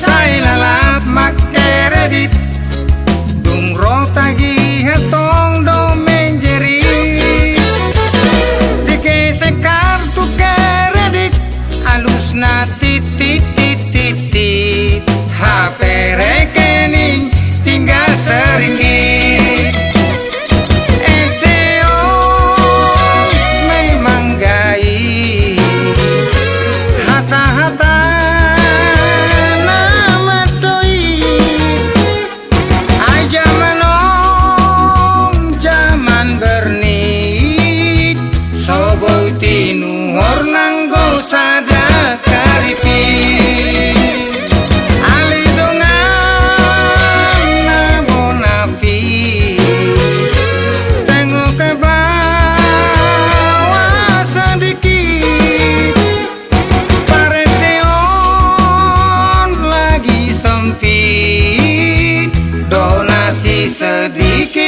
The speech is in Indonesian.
Saya lalap make kredit dung ro tagi hetong domain jerit digesek kartu kredit alus na titit titit HP rekening tinggal seringgit. Eteon memang gaib hata-hata nama doi ai zaman bernit soboi tinu hornanggo sada karipi ali dongan nabonafi tengok ke bawah sedikit pareteon lagi sempit donasi sedikit